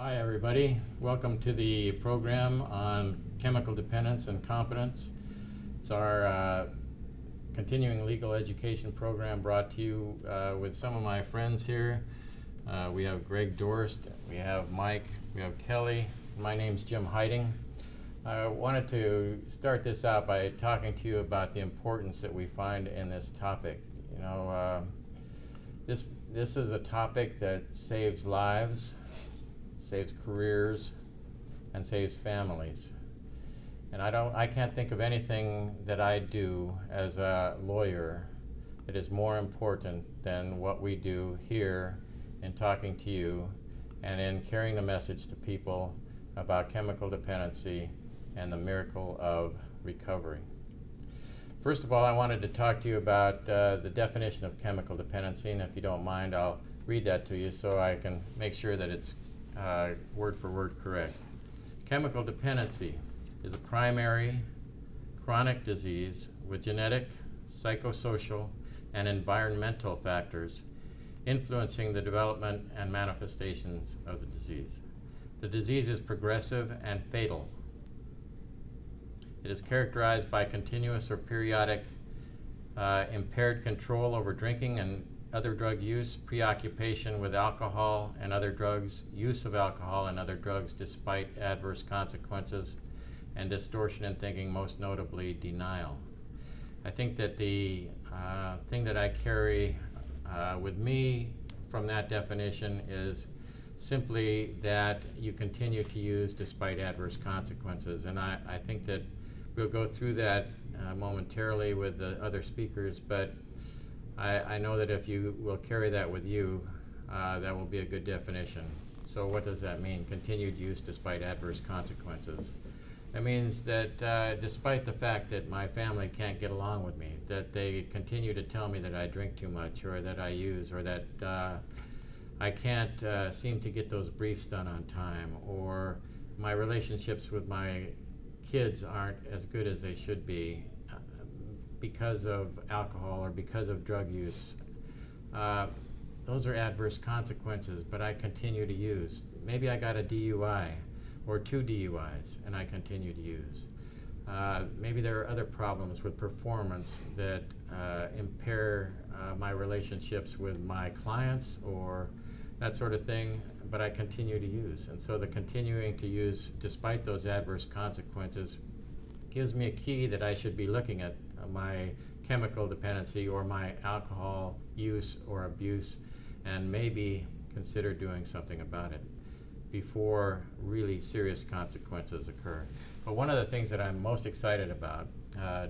Hi everybody, welcome to the program on chemical dependence and competence. It's our continuing legal education program brought to you with some of my friends here. We have Greg Dorst, we have Mike, we have Kelly. My name's Jim Heiting. I wanted to start this out by talking to you about the importance that we find in this topic. This is a topic that saves lives, saves careers, and saves families. And I can't think of anything that I do as a lawyer that is more important than what we do here in talking to you and in carrying the message to people about chemical dependency and the miracle of recovery. First of all, I wanted to talk to you about the definition of chemical dependency, and if you don't mind, I'll read that to you so I can make sure that it's word for word correct. Chemical dependency is a primary chronic disease with genetic, psychosocial, and environmental factors influencing the development and manifestations of the disease. The disease is progressive and fatal. It is characterized by continuous or periodic impaired control over drinking and other drug use, preoccupation with alcohol and other drugs, use of alcohol and other drugs despite adverse consequences, and distortion in thinking, most notably denial. I think that the thing that I carry with me from that definition is simply that you continue to use despite adverse consequences. And I think that we'll go through that momentarily with the other speakers, but I know that if you will carry that with you, that will be a good definition. So what does that mean, continued use despite adverse consequences? That means that despite the fact that my family can't get along with me, that they continue to tell me that I drink too much or that I use or that I can't seem to get those briefs done on time, or my relationships with my kids aren't as good as they should be because of alcohol or because of drug use. Those are adverse consequences, but I continue to use. Maybe I got a DUI or 2 DUIs and I continue to use. Maybe there are other problems with performance that impair my relationships with my clients or that sort of thing, but I continue to use. And so the continuing to use despite those adverse consequences gives me a key that I should be looking at my chemical dependency or my alcohol use or abuse and maybe consider doing something about it before really serious consequences occur. But one of the things that I'm most excited about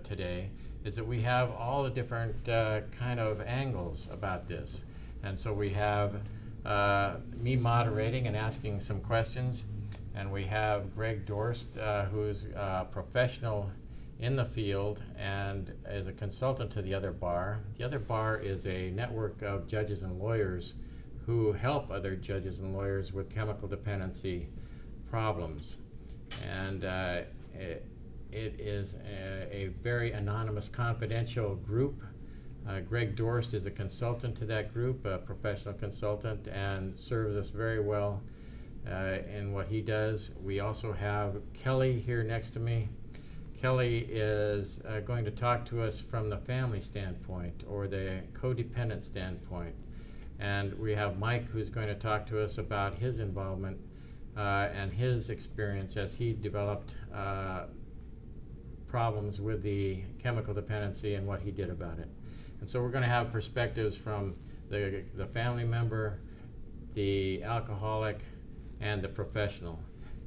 today is that we have all the different kind of angles about this. And so we have me moderating and asking some questions, and we have Greg Dorst, who's a professional in the field and is a consultant to the other bar. The other bar is a network of judges and lawyers who help other judges and lawyers with chemical dependency problems. And it is a very anonymous, confidential group. Greg Dorst is a consultant to that group, a professional consultant, and serves us very well in what he does. We also have Kelly here next to me. Kelly is going to talk to us from the family standpoint or the codependent standpoint. And we have Mike, who's going to talk to us about his involvement and his experience as he developed problems with the chemical dependency and what he did about it. And so we're going to have perspectives from the family member, the alcoholic, and the professional.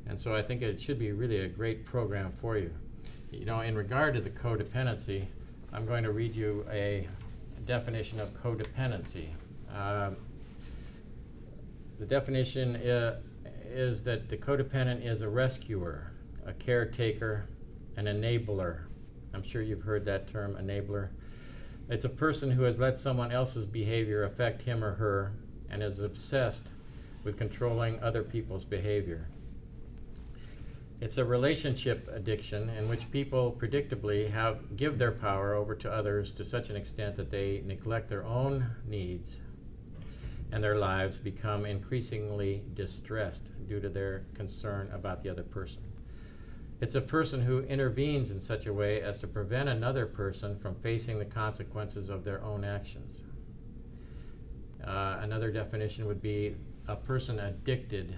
And so I think it should be really a great program for you. You know, in regard to the codependency, I'm going to read you a definition of codependency. The definition is that the codependent is a rescuer, a caretaker, an enabler. I'm sure you've heard that term, enabler. It's a person who has let someone else's behavior affect him or her and is obsessed with controlling other people's behavior. It's a relationship addiction in which people predictably give their power over to others to such an extent that they neglect their own needs and their lives become increasingly distressed due to their concern about the other person. It's a person who intervenes in such a way as to prevent another person from facing the consequences of their own actions. Another definition would be a person addicted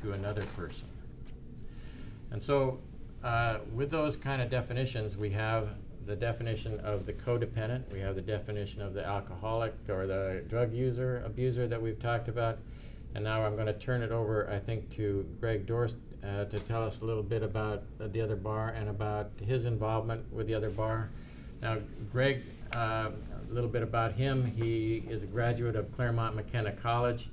to another person. And so with those kind of definitions, we have the definition of the codependent, we have the definition of the alcoholic or the drug user, abuser that we've talked about. And now I'm going to turn it over, I think, to Greg Dorst to tell us a little bit about the other bar and about his involvement with the other bar. Now, Greg, a little bit about him. He is a graduate of Claremont McKenna College.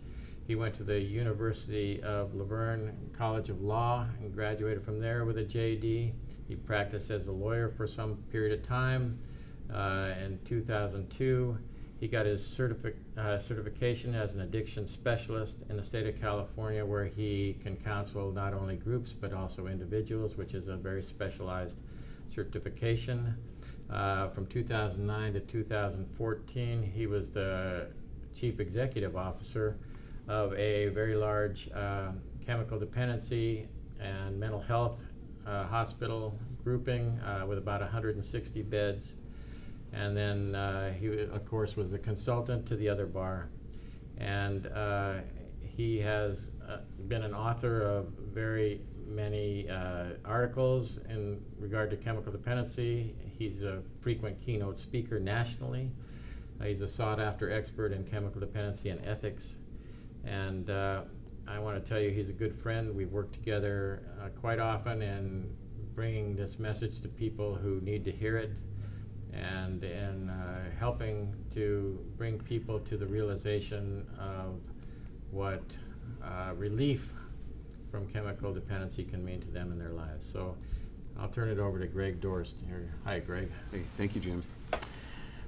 He went to the University of Laverne College of Law and graduated from there with a JD. He practiced as a lawyer for some period of time. In 2002, he got his certification as an addiction specialist in the state of California, where he can counsel not only groups but also individuals, which is a very specialized certification. From 2009 to 2014, he was the chief executive officer of a very large chemical dependency and mental health hospital grouping with about 160 beds. And then he, of course, was the consultant to the other bar. And he has been an author of very many articles in regard to chemical dependency. He's a frequent keynote speaker nationally. He's a sought-after expert in chemical dependency and ethics. And I want to tell you, he's a good friend. We've worked together quite often in bringing this message to people who need to hear it, and in helping to bring people to the realization of what relief from chemical dependency can mean to them in their lives. So I'll turn it over to Greg Dorst here. Hi, Greg. Hey, thank you, Jim.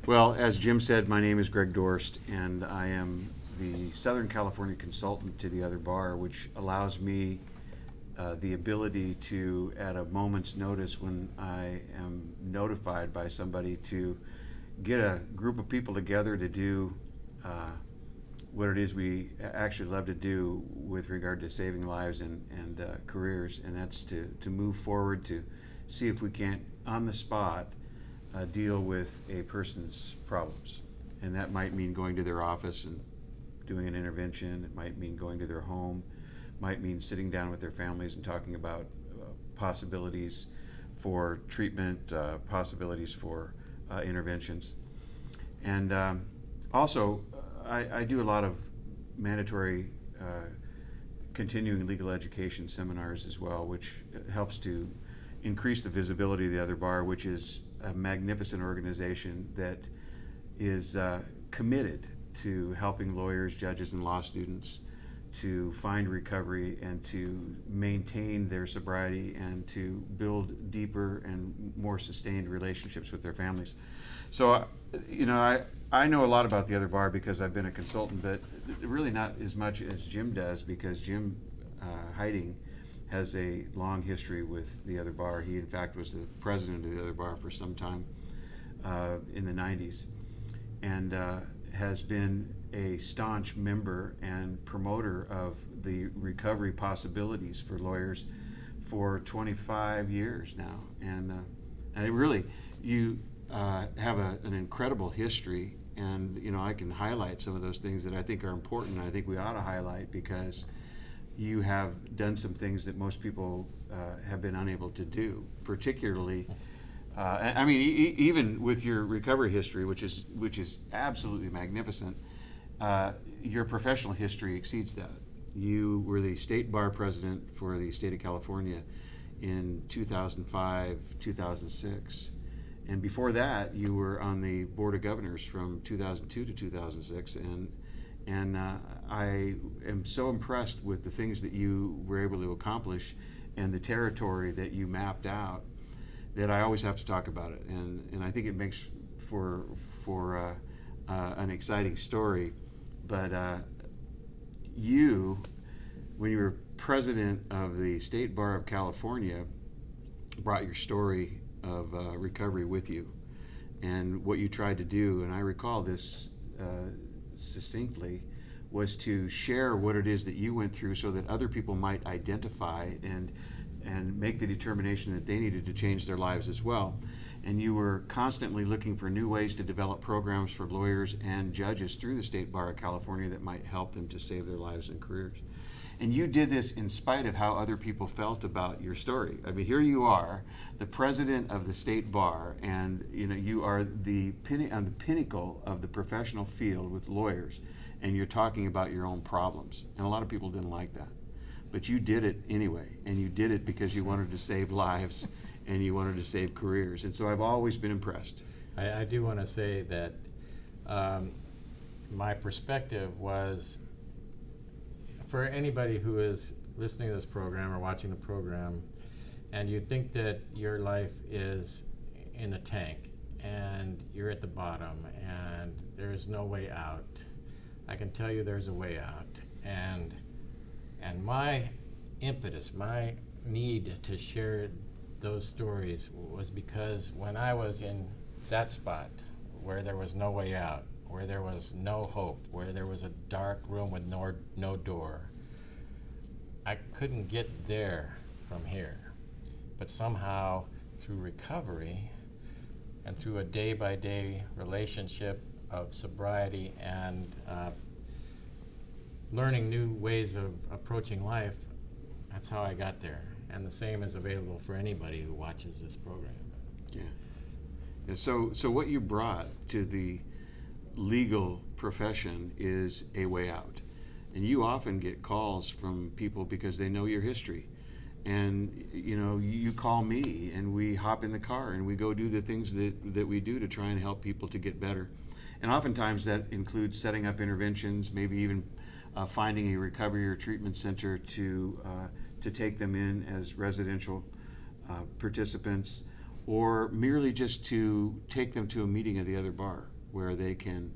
Well, as Jim said, my name is Greg Dorst, and I am the Southern California consultant to the other bar, which allows me the ability to, at a moment's notice when I am notified by somebody, to get a group of people together to do what it is we actually love to do with regard to saving lives and careers, and that's to move forward to see if we can't, on the spot, deal with a person's problems. And that might mean going to their office and doing an intervention. It might mean going to their home, might mean sitting down with their families and talking about possibilities for treatment, possibilities for interventions. And also, I do a lot of mandatory continuing legal education seminars as well, which helps to increase the visibility of the other bar, which is a magnificent organization that is committed to helping lawyers, judges, and law students to find recovery and to maintain their sobriety and to build deeper and more sustained relationships with their families. So, I know a lot about the other bar because I've been a consultant, but really not as much as Jim does, because Jim Heiting has a long history with the other bar. He, in fact, was the president of the other bar for some time in the 90s, and has been a staunch member and promoter of the recovery possibilities for lawyers for 25 years now. And it really, you have an incredible history, and I can highlight some of those things that I think are important, and I think we ought to highlight, because you have done some things that most people have been unable to do, particularly even with your recovery history, which is absolutely magnificent. Your professional history exceeds that. You were the state bar president for the state of California in 2005, 2006. And before that, you were on the Board of Governors from 2002 to 2006. And I am so impressed with the things that you were able to accomplish and the territory that you mapped out, that I always have to talk about it. And I think it makes for an exciting story. But you, when you were president of the State Bar of California, brought your story of recovery with you, and what you tried to do, and I recall this succinctly, was to share what it is that you went through so that other people might identify and make the determination that they needed to change their lives as well. And you were constantly looking for new ways to develop programs for lawyers and judges through the State Bar of California that might help them to save their lives and careers. And you did this in spite of how other people felt about your story. I mean, here you are, the president of the State Bar, and you are on the pinnacle of the professional field with lawyers, and you're talking about your own problems. And a lot of people didn't like that. But you did it anyway, and you did it because you wanted to save lives and you wanted to save careers. And so I've always been impressed. I do want to say that my perspective was, for anybody who is listening to this program or watching the program, and you think that your life is in the tank and you're at the bottom and there's no way out, I can tell you there's a way out. And my impetus, my need to share those stories was because when I was in that spot where there was no way out, where there was no hope, where there was a dark room with no door, I couldn't get there from here. But somehow, through recovery and through a day-by-day relationship of sobriety and learning new ways of approaching life, that's how I got there. And the same is available for anybody who watches this program. Yeah. So what you brought to the legal profession is a way out. And you often get calls from people because they know your history. And you call me and we hop in the car and we go do the things that we do to try and help people to get better. And oftentimes that includes setting up interventions, maybe even finding a recovery or treatment center to take them in as residential participants, or merely just to take them to a meeting of the other bar where they can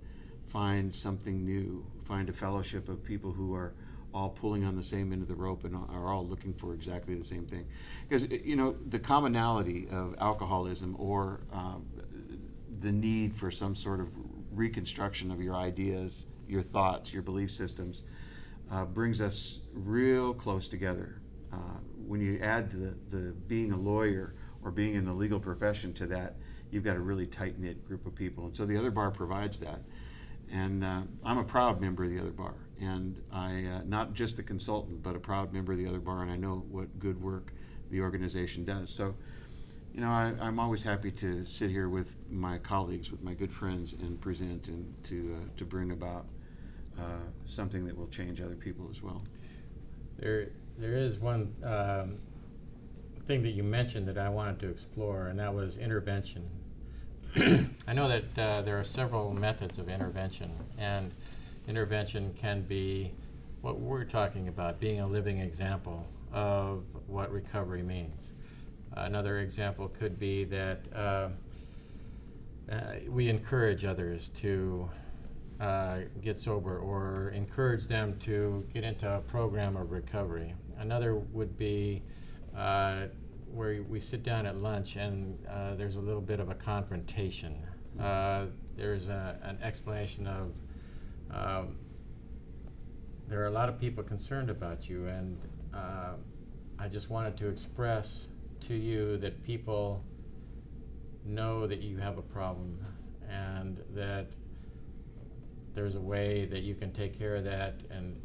find something new, find a fellowship of people who are all pulling on the same end of the rope and are all looking for exactly the same thing. Because the commonality of alcoholism or the need for some sort of reconstruction of your ideas, your thoughts, your belief systems brings us real close together. When you add the being a lawyer or being in the legal profession to that, you've got a really tight-knit group of people. And so the other bar provides that. And I'm a proud member of the other bar. And I, not just the consultant, but a proud member of the other bar, and I know what good work the organization does. So, I'm always happy to sit here with my colleagues, with my good friends, and present and to bring about something that will change other people as well. There is one thing that you mentioned that I wanted to explore, and that was intervention. I know that there are several methods of intervention, and intervention can be what we're talking about, being a living example of what recovery means. Another example could be that we encourage others to get sober or encourage them to get into a program of recovery. Another would be where we sit down at lunch and there's a little bit of a confrontation. There's an explanation of there are a lot of people concerned about you, and I just wanted to express to you that people know that you have a problem and that there's a way that you can take care of that, and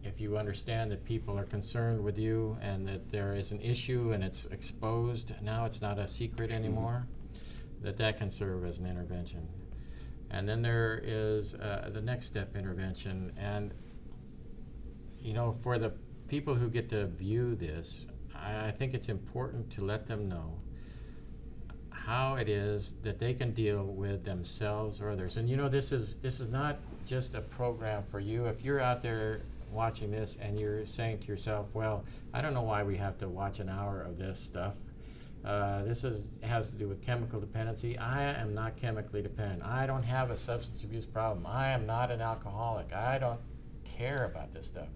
if you understand that people are concerned with you and that there is an issue and it's exposed, now it's not a secret anymore, that can serve as an intervention. And then there is the next step intervention, and for the people who get to view this, I think it's important to let them know how it is that they can deal with themselves or others. And this is not just a program for you. If you're out there watching this and you're saying to yourself, well, I don't know why we have to watch an hour of this stuff. This has to do with chemical dependency. I am not chemically dependent. I don't have a substance abuse problem. I am not an alcoholic. I don't care about this stuff.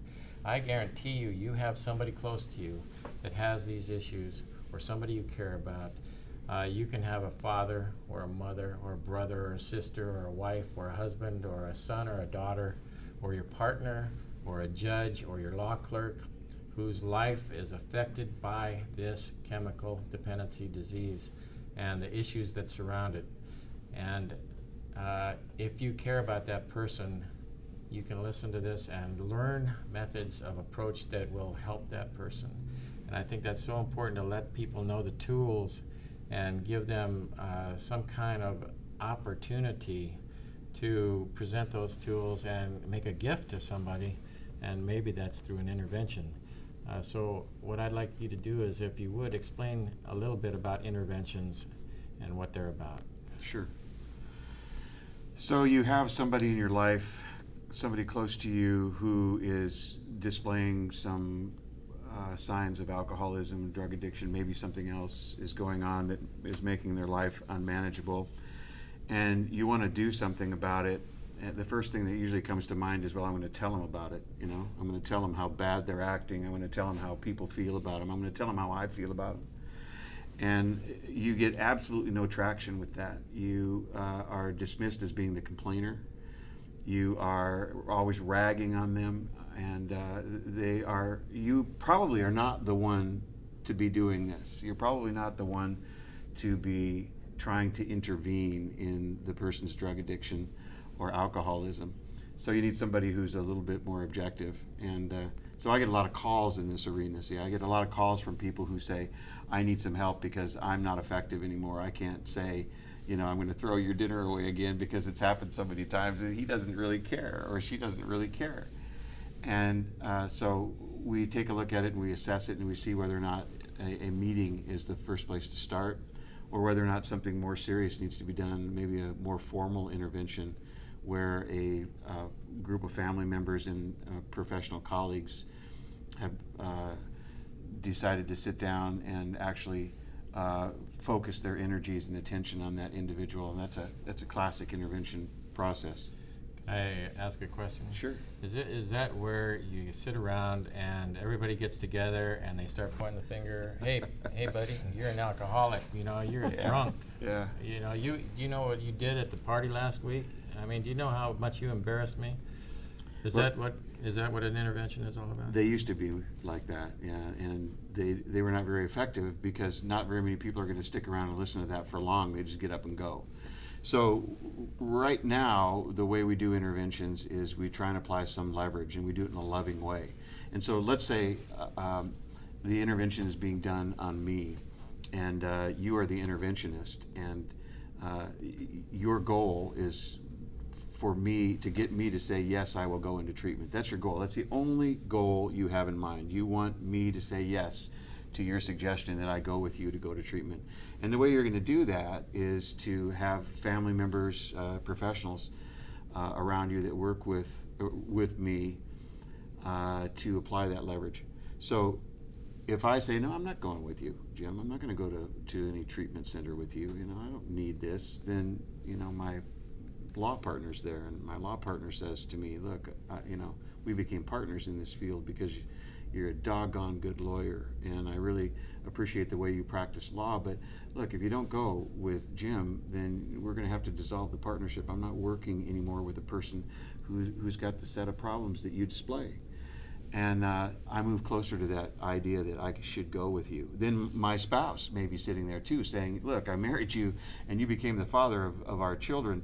I guarantee you have somebody close to you that has these issues, or somebody you care about. You can have a father or a mother or a brother or a sister or a wife or a husband or a son or a daughter or your partner or a judge or your law clerk whose life is affected by this chemical dependency disease and the issues that surround it. And if you care about that person, you can listen to this and learn methods of approach that will help that person. And I think that's so important to let people know the tools and give them some kind of opportunity to present those tools and make a gift to somebody, and maybe that's through an intervention. So what I'd like you to do is, if you would, explain a little bit about interventions and what they're about. Sure. So you have somebody in your life, somebody close to you, who is displaying some signs of alcoholism, drug addiction, maybe something else is going on that is making their life unmanageable, and you want to do something about it. And the first thing that usually comes to mind is, well, I'm going to tell them about it. I'm going to tell them how bad they're acting. I'm going to tell them how people feel about them. I'm going to tell them how I feel about them. And you get absolutely no traction with that. You are dismissed as being the complainer. You are always ragging on them, and you probably are not the one to be doing this. You're probably not the one to be trying to intervene in the person's drug addiction or alcoholism. So you need somebody who's a little bit more objective. And so I get a lot of calls in this arena. See, I get a lot of calls from people who say, I need some help because I'm not effective anymore. I can't say, I'm going to throw your dinner away again because it's happened so many times, and he doesn't really care, or she doesn't really care. And so we take a look at it and we assess it, and we see whether or not a meeting is the first place to start, or whether or not something more serious needs to be done, maybe a more formal intervention where a group of family members and professional colleagues have decided to sit down and actually focus their energies and attention on that individual, and that's a classic intervention process. Can I ask a question? Sure. Is that where you sit around and everybody gets together and they start pointing the finger? Hey, buddy, you're an alcoholic. You're a drunk. Yeah. You know what you did at the party last week? I mean, do you know how much you embarrassed me? Is that what an intervention is all about? They used to be like that, yeah, and they were not very effective because not very many people are going to stick around and listen to that for long. They just get up and go. So right now, the way we do interventions is we try and apply some leverage, and we do it in a loving way. And so let's say the intervention is being done on me, and you are the interventionist, and your goal is for me to get me to say, yes, I will go into treatment. That's your goal. That's the only goal you have in mind. You want me to say yes to your suggestion that I go with you to go to treatment. And the way you're going to do that is to have family members, professionals around you that work with me to apply that leverage. So if I say, no, I'm not going with you, Jim, I'm not going to go to any treatment center with you, I don't need this, then, my law partner's there, and my law partner says to me, look, we became partners in this field because you're a doggone good lawyer, and I really appreciate the way you practice law, but look, if you don't go with Jim, then we're going to have to dissolve the partnership. I'm not working anymore with a person who's got the set of problems that you display. And I move closer to that idea that I should go with you. Then my spouse may be sitting there too saying, look, I married you and you became the father of our children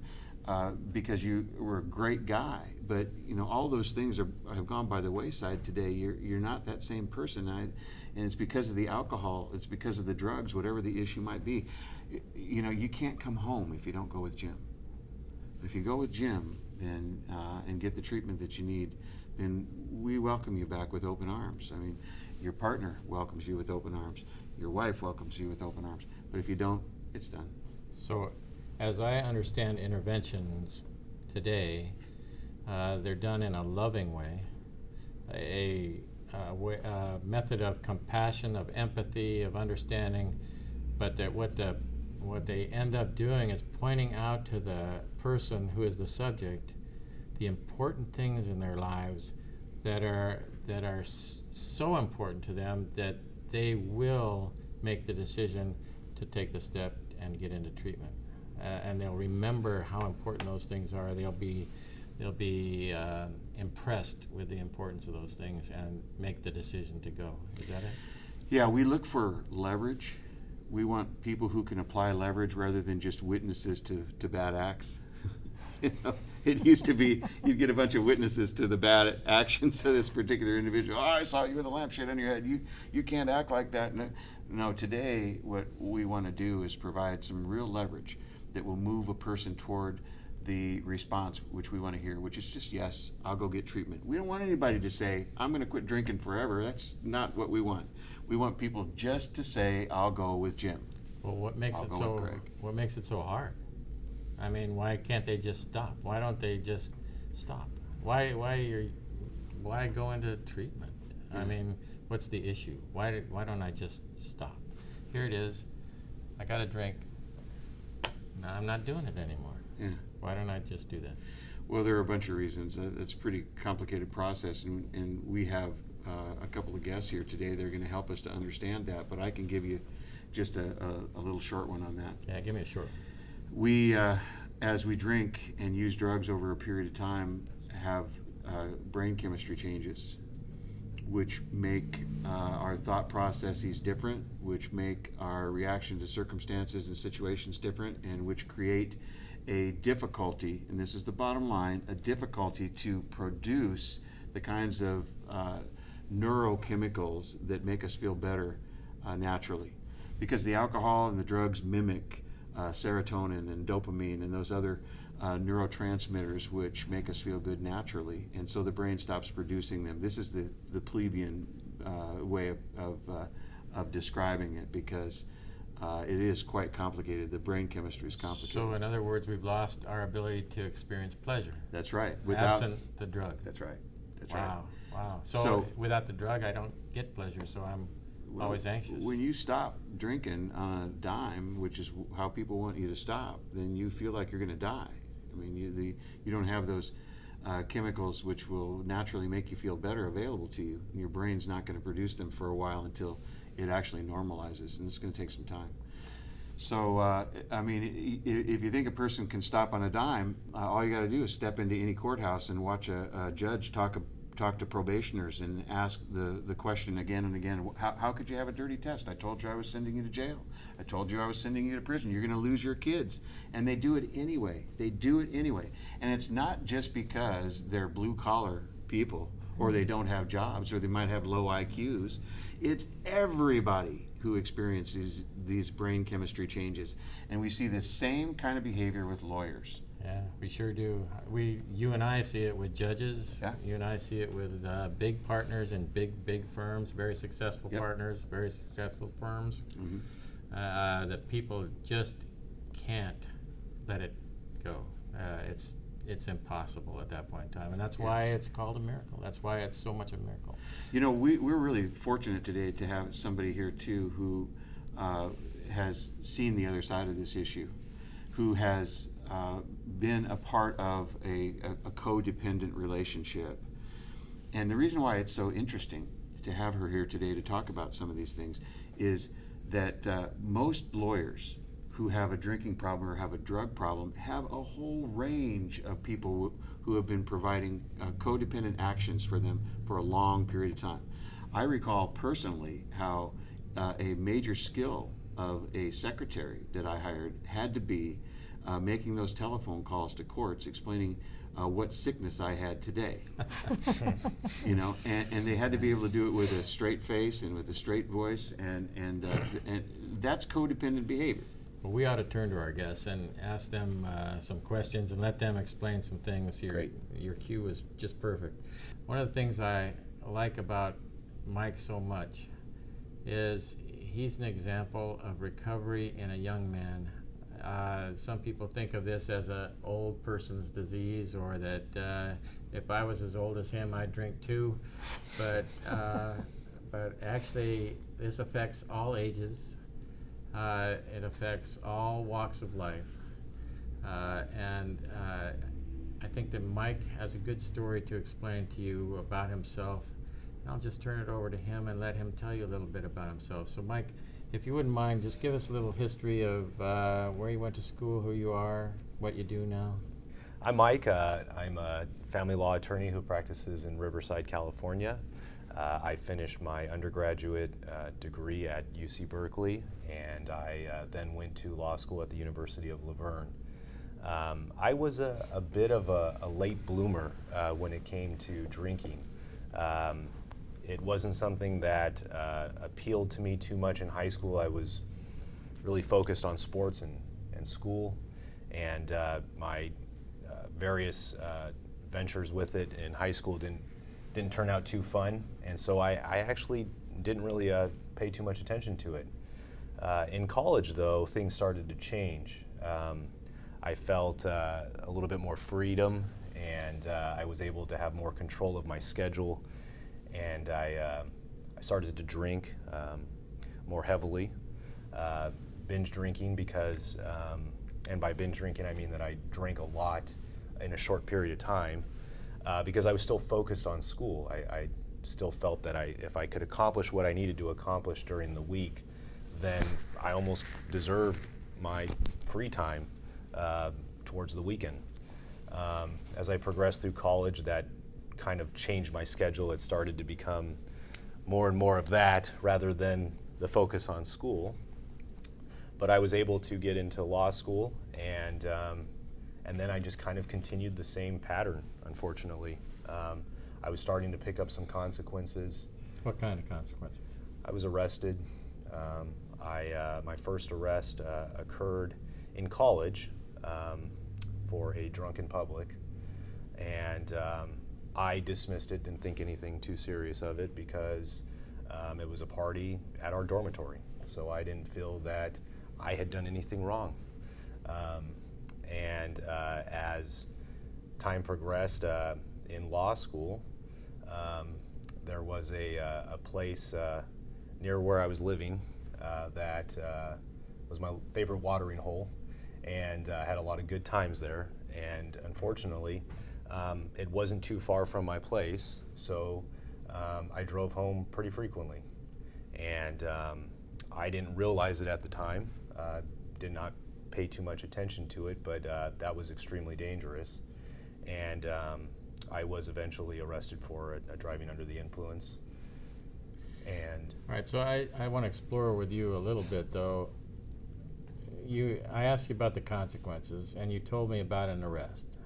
because you were a great guy. But all those things have gone by the wayside today. You're not that same person. And it's because of the alcohol, it's because of the drugs, whatever the issue might be. You can't come home if you don't go with Jim. If you go with Jim then and get the treatment that you need, then we welcome you back with open arms. I mean, your partner welcomes you with open arms. Your wife welcomes you with open arms. But if you don't, it's done. So, as I understand interventions today, they're done in a loving way, a method of compassion, of empathy, of understanding, but that what they end up doing is pointing out to the person who is the subject the important things in their lives that are so important to them that they will make the decision to take the step and get into treatment. And they'll remember how important those things are. They'll be they'll be impressed with the importance of those things and make the decision to go. Is that it? Yeah, we look for leverage. We want people who can apply leverage rather than just witnesses to bad acts. You know, it used to be you'd get a bunch of witnesses to the bad actions of this particular individual. Oh, I saw you with a lampshade on your head. You can't act like that. No, today what we want to do is provide some real leverage that will move a person toward the response which we want to hear, which is just, yes, I'll go get treatment. We don't want anybody to say, I'm going to quit drinking forever. That's not what we want. We want people just to say, I'll go with Jim. Well, what makes I'll it go with so Greg. what makes it so hard? I mean, why can't they just stop? Why don't they just stop? Why go into treatment? Yeah. I mean, what's the issue? Why don't I just stop? Here it is. I got a drink. No, I'm not doing it anymore. Yeah. Why don't I just do that? Well, there are a bunch of reasons. It's a pretty complicated process, and we have a couple of guests here today. They're going to help us to understand that, but I can give you just a little short one on that. Yeah, give me a short. We, as we drink and use drugs over a period of time, have brain chemistry changes, which make our thought processes different, which make our reaction to circumstances and situations different, and which create a difficulty, and this is the bottom line, a difficulty to produce the kinds of neurochemicals that make us feel better naturally. Because the alcohol and the drugs mimic serotonin and dopamine and those other neurotransmitters which make us feel good naturally, and so the brain stops producing them. This is the plebeian way of describing it, because it is quite complicated. The brain chemistry is complicated. So, in other words, we've lost our ability to experience pleasure. That's right. Absent the drug. That's right. That's Wow. right. Wow. So without the drug, I don't get pleasure, so I'm always anxious. When you stop drinking on a dime, which is how people want you to stop, then you feel like you're going to die. I mean, you don't have those chemicals which will naturally make you feel better available to you, and your brain's not going to produce them for a while until it actually normalizes, and it's going to take some time. So, I mean, if you think a person can stop on a dime, all you got to do is step into any courthouse and watch a judge talk to probationers and ask the question again and again. How could you have a dirty test? I told you I was sending you to jail. I told you I was sending you to prison. You're going to lose your kids. And they do it anyway. They do it anyway. And it's not just because they're blue-collar people or they don't have jobs or they might have low IQs. It's everybody who experiences these brain chemistry changes. And we see the same kind of behavior with lawyers. Yeah, we sure do. You and I see it with judges. Yeah. You and I see it with big partners in big firms, very successful Yep. partners, very successful firms. Mm-hmm. That people just can't let it go. It's impossible at that point in time, and that's why it's called a miracle. That's why it's so much a miracle. You know, we're really fortunate today to have somebody here too who has seen the other side of this issue, who has been a part of a codependent relationship. And the reason why it's so interesting to have her here today to talk about some of these things is that most lawyers who have a drinking problem or have a drug problem have a whole range of people who have been providing codependent actions for them for a long period of time. I recall personally how a major skill of a secretary that I hired had to be making those telephone calls to courts explaining what sickness I had today. You know, and they had to be able to do it with a straight face and with a straight voice, and that's codependent behavior. Well, we ought to turn to our guests and ask them some questions and let them explain some things. Your cue was just perfect. One of the things I like about Mike so much is he's an example of recovery in a young man. Some people think of this as an old person's disease, or that if I was as old as him, I'd drink too. But actually, this affects all ages. It affects all walks of life. And I think that Mike has a good story to explain to you about himself. And I'll just turn it over to him and let him tell you a little bit about himself. So Mike, if you wouldn't mind, just give us a little history of where you went to school, who you are, what you do now. I'm Mike. I'm a family law attorney who practices in Riverside, California. I finished my undergraduate degree at UC Berkeley, and I then went to law school at the University of Laverne. I was a bit of a late bloomer when it came to drinking. It wasn't something that appealed to me too much in high school. I was really focused on sports and school, and my various ventures with it in high school didn't turn out too fun, and so I actually didn't really pay too much attention to it. In college, though, things started to change. I felt a little bit more freedom, and I was able to have more control of my schedule, and I started to drink more heavily, binge drinking because, and by binge drinking I mean that I drank a lot in a short period of time because I was still focused on school. I still felt that if I could accomplish what I needed to accomplish during the week, then I almost deserved my free time towards the weekend. As I progressed through college, that kind of changed my schedule. It started to become more and more of that rather than the focus on school. But I was able to get into law school, and then I just kind of continued the same pattern, unfortunately. I was starting to pick up some consequences. What kind of consequences? I was arrested. My first arrest occurred in college for a drunk in public, and I dismissed it, didn't think anything too serious of it because it was a party at our dormitory, so I didn't feel that I had done anything wrong. And as time progressed in law school, there was a place near where I was living that was my favorite watering hole, and I had a lot of good times there. And unfortunately, it wasn't too far from my place, so I drove home pretty frequently. And I didn't realize it at the time, did not pay too much attention to it, but that was extremely dangerous. And I was eventually arrested for driving under the influence. And All right, so I want to explore with you a little bit, though. I asked you about the consequences, and you told me about an arrest.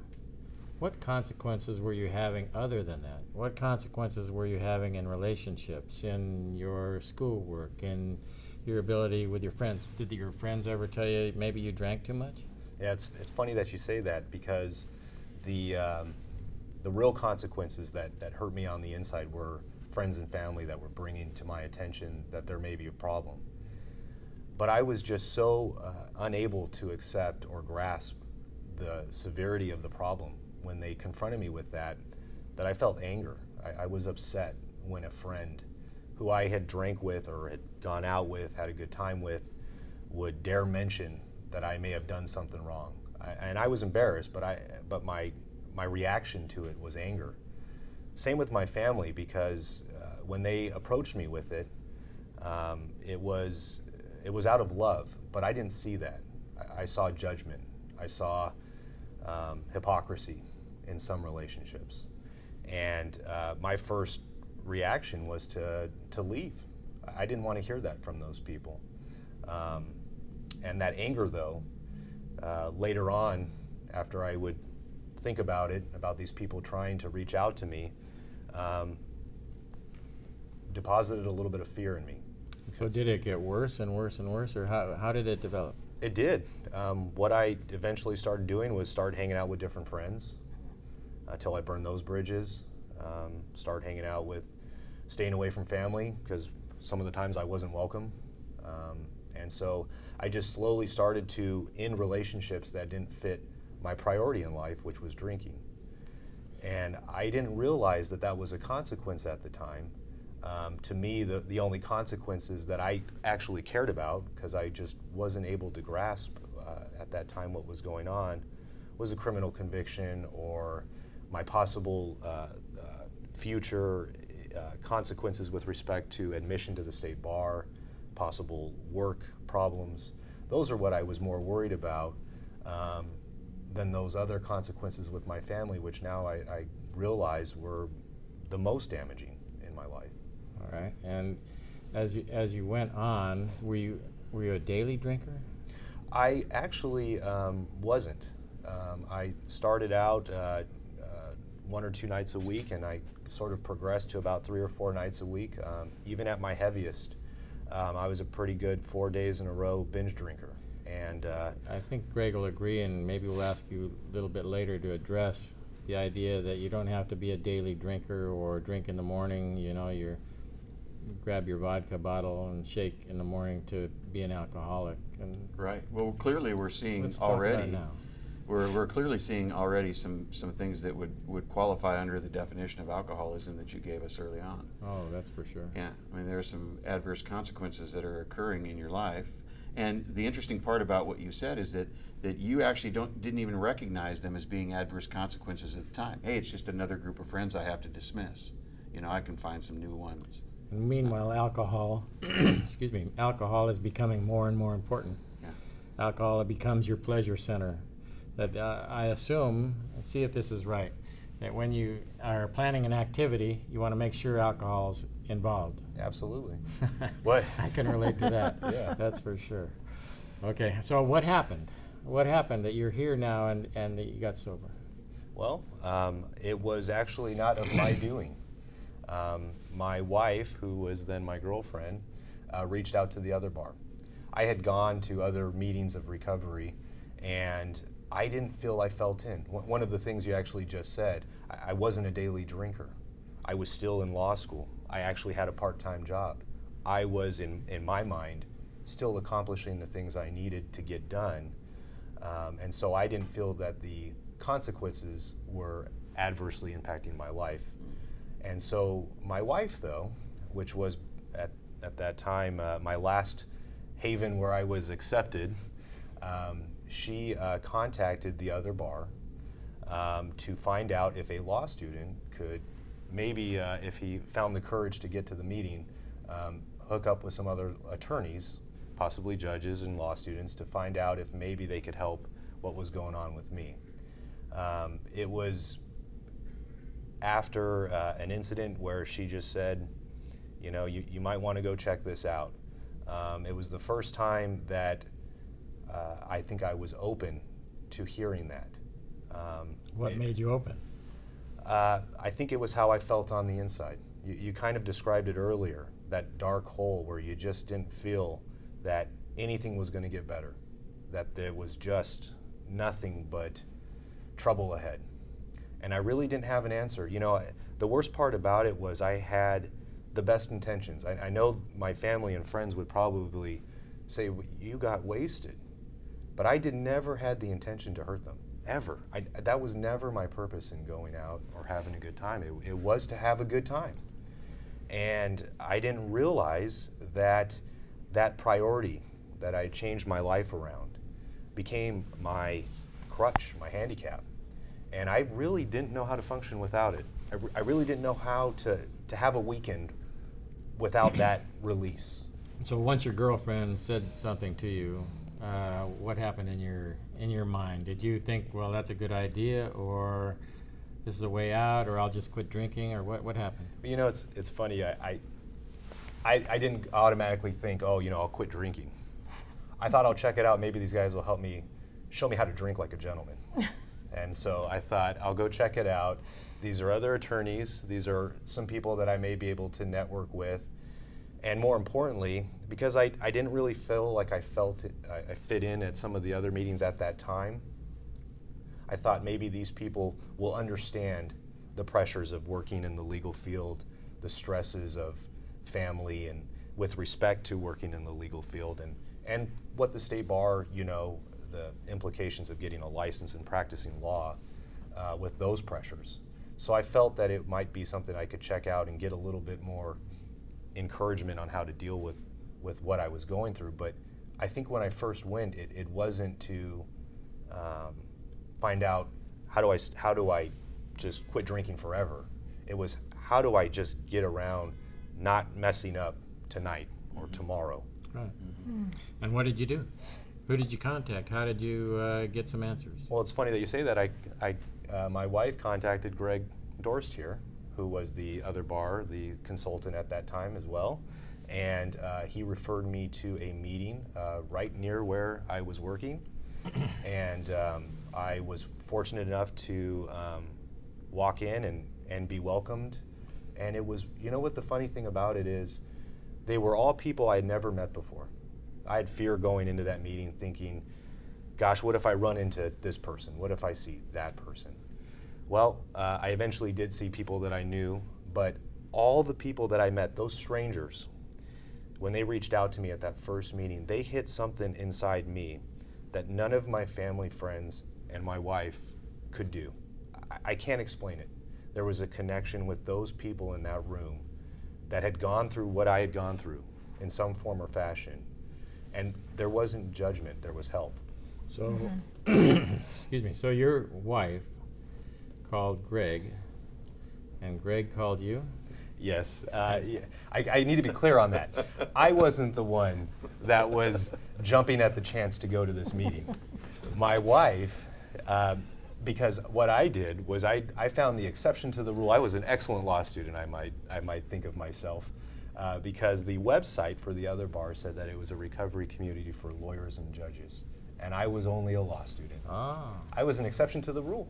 What consequences were you having other than that? What consequences were you having in relationships, in your schoolwork, in your ability with your friends? Did your friends ever tell you maybe you drank too much? yeah, it's funny that you say that, because the real consequences that hurt me on the inside were friends and family that were bringing to my attention that there may be a problem. But I was just so unable to accept or grasp the severity of the problem when they confronted me with that I felt anger. I was upset when a friend who I had drank with or had gone out with, had a good time with, would dare mention that I may have done something wrong. And I was embarrassed, but my reaction to it was anger. Same with my family, because when they approached me with it, it was out of love, but I didn't see that. I saw judgment. I saw hypocrisy in some relationships. And my first reaction was to leave. I didn't want to hear that from those people. And that anger, though, later on, after I would think about it, about these people trying to reach out to me, deposited a little bit of fear in me. So did it get worse and worse and worse, or how did it develop? It did. What I eventually started doing was start hanging out with different friends until I burned those bridges. Start hanging out with, staying away from family, because some of the times I wasn't welcome. And so I just slowly started to end relationships that didn't fit my priority in life, which was drinking. And I didn't realize that that was a consequence at the time. To me, the only consequences that I actually cared about, because I just wasn't able to grasp at that time what was going on, was a criminal conviction or my possible future consequences with respect to admission to the state bar, possible work problems. Those are what I was more worried about than those other consequences with my family, which now I realize were the most damaging in my life. All right. And as you went on, were you a daily drinker? I actually wasn't. I started out 1 or 2 nights a week, and I sort of progressed to about 3 or 4 nights a week. Even at my heaviest, I was a pretty good 4 days in a row binge drinker. And I think Greg will agree, and maybe we'll ask you a little bit later to address the idea that you don't have to be a daily drinker or drink in the morning. You know, you grab your vodka bottle and shake in the morning to be an alcoholic. And Right. Well, clearly we're seeing let's talk about it already. now. We're clearly seeing already some things that would qualify under the definition of alcoholism that you gave us early on. Oh, that's for sure. Yeah, I mean, there are some adverse consequences that are occurring in your life. And the interesting part about what you said is that you actually didn't even recognize them as being adverse consequences at the time. Hey, it's just another group of friends I have to dismiss. You know, I can find some new ones. And meanwhile, alcohol, alcohol is becoming more and more important. Yeah. Alcohol becomes your pleasure center. That I assume, let's see if this is right, that when you are planning an activity, you want to make sure alcohol's involved. Absolutely. What? I can relate to that. Yeah. That's for sure. Okay, so what happened? What happened that you're here now and that you got sober? Well, it was actually not of my doing. My wife, who was then my girlfriend, reached out to the other bar. I had gone to other meetings of recovery, and I didn't feel I felt in. One of the things you actually just said, I wasn't a daily drinker. I was still in law school. I actually had a part-time job. I was, in my mind, still accomplishing the things I needed to get done. And so I didn't feel that the consequences were adversely impacting my life. And so my wife, though, which was at that time my last haven where I was accepted, she contacted the other bar to find out if a law student could maybe, if he found the courage to get to the meeting, hook up with some other attorneys, possibly judges and law students, to find out if maybe they could help what was going on with me. It was after an incident where she just said, you know, you might want to go check this out. It was the first time that I think I was open to hearing that. What made you open? I think it was how I felt on the inside. You kind of described it earlier, that dark hole where you just didn't feel that anything was going to get better, that there was just nothing but trouble ahead. And I really didn't have an answer. You know, the worst part about it was I had the best intentions. I know my family and friends would probably say, you got wasted. But I never had the intention to hurt them, ever. That was never my purpose in going out or having a good time. It was to have a good time. And I didn't realize that that priority that I changed my life around became my crutch, my handicap. And I really didn't know how to function without it. I really didn't know how to have a weekend without that release. So once your girlfriend said something to you, what happened in your mind? Did you think, well, that's a good idea, or this is a way out, or I'll just quit drinking, or what happened? You know, it's funny. I didn't automatically think, oh, you know, I'll quit drinking. I thought I'll check it out. Maybe these guys will help me, show me how to drink like a gentleman. And so I thought, I'll go check it out. These are other attorneys. These are some people that I may be able to network with. And more importantly, because I didn't really feel like I fit in at some of the other meetings at that time, I thought maybe these people will understand the pressures of working in the legal field, the stresses of family, and with respect to working in the legal field, and what the state bar, you know, the implications of getting a license and practicing law with those pressures. So I felt that it might be something I could check out and get a little bit more encouragement on how to deal with what I was going through. But I think when I first went, it wasn't to find out how do I just quit drinking forever. It was, how do I just get around not messing up tonight or tomorrow. Right. And what did you do? Who did you contact? How did you get some answers? Well, it's funny that you say that. My wife contacted Greg Dorst here, who was the other bar, the consultant at that time as well, and he referred me to a meeting right near where I was working, and I was fortunate enough to walk in and be welcomed, and it was, you know what the funny thing about it is, they were all people I had never met before. I had fear going into that meeting thinking, gosh, what if I run into this person? What if I see that person? Well, I eventually did see people that I knew, but all the people that I met, those strangers, when they reached out to me at that first meeting, they hit something inside me that none of my family, friends, and my wife could do. I can't explain it. There was a connection with those people in that room that had gone through what I had gone through in some form or fashion. And there wasn't judgment, there was help. So, excuse me, so your wife called Greg, and Greg called you? Yes, yeah. I need to be clear on that. I wasn't the one that was jumping at the chance to go to this meeting. My wife, because what I did was I found the exception to the rule. I was an excellent law student, I might think of myself, because the website for the other bar said that it was a recovery community for lawyers and judges, and I was only a law student. Ah, I was an exception to the rule.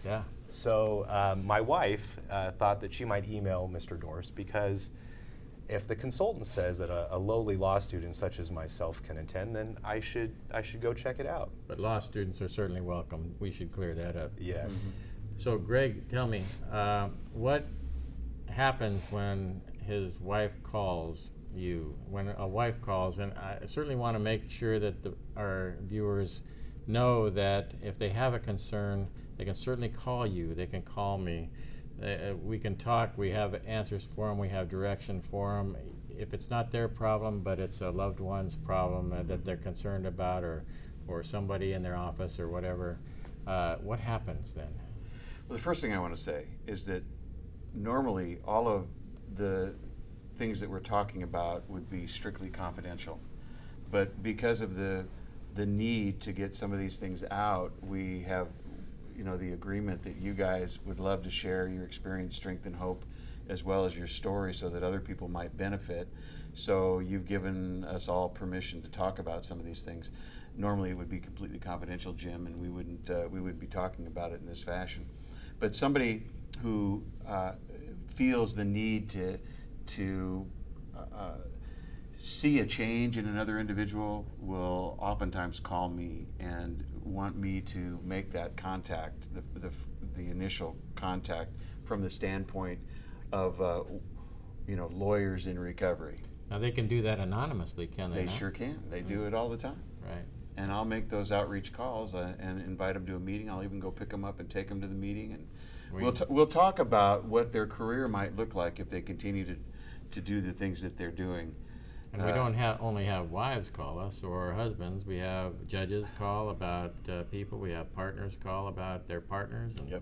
yeah. So my wife thought that she might email Mr. Dorst, because if the consultant says that a lowly law student such as myself can attend, then I should go check it out. But law students are certainly welcome. We should clear that up. Yes. So, Greg, tell me, what happens when his wife calls you? When a wife calls, and I certainly want to make sure that our viewers know that if they have a concern, they can certainly call you. They can call me. We can talk. We have answers for them. We have direction for them. If it's not their problem, but it's a loved one's problem that they're concerned about, or somebody in their office or whatever, what happens then? Well, the first thing I want to say is that normally all of the things that we're talking about would be strictly confidential. But because of the need to get some of these things out, we have the agreement that you guys would love to share your experience, strength, and hope, as well as your story, so that other people might benefit. So you've given us all permission to talk about some of these things. Normally it would be completely confidential, Jim, and we wouldn't be talking about it in this fashion. But somebody who feels the need to see a change in another individual will oftentimes call me and want me to make that contact, the initial contact, from the standpoint of lawyers in recovery. Now, they can do that anonymously, can they They not? sure can. They do it all the time. Right. And I'll make those outreach calls and invite them to a meeting. I'll even go pick them up and take them to the meeting, and we'll talk about what their career might look like if they continue to do the things that they're doing. And we don't only have wives call us or husbands. We have judges call about people. We have partners call about their partners. And, Yep.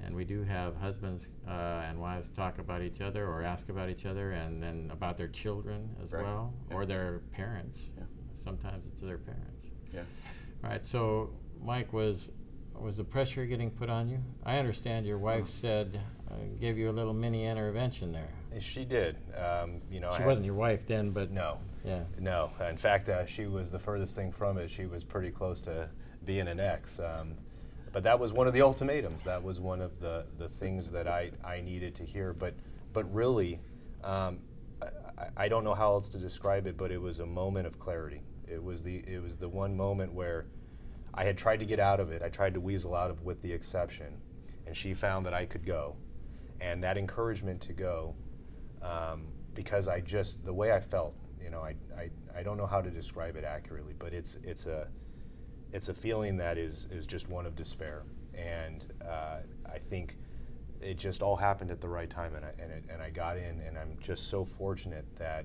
and we do have husbands and wives talk about each other or ask about each other, and then about their children as Right. well, Yeah. or their parents. Yeah. Sometimes it's their parents. Yeah. All right, so Mike, was the pressure getting put on you? I understand your wife said, gave you a little mini intervention there. She did. She wasn't your wife then, but No. yeah. No. In fact, she was the furthest thing from it. She was pretty close to being an ex. But that was one of the ultimatums. That was one of the things that I needed to hear. But really, I don't know how else to describe it, but it was a moment of clarity. It was the one moment where I had tried to get out of it. I tried to weasel out of with the exception, and she found that I could go. And that encouragement to go, because the way I felt, I don't know how to describe it accurately, but it's a feeling that is just one of despair. And I think it just all happened at the right time, and I got in, and I'm just so fortunate that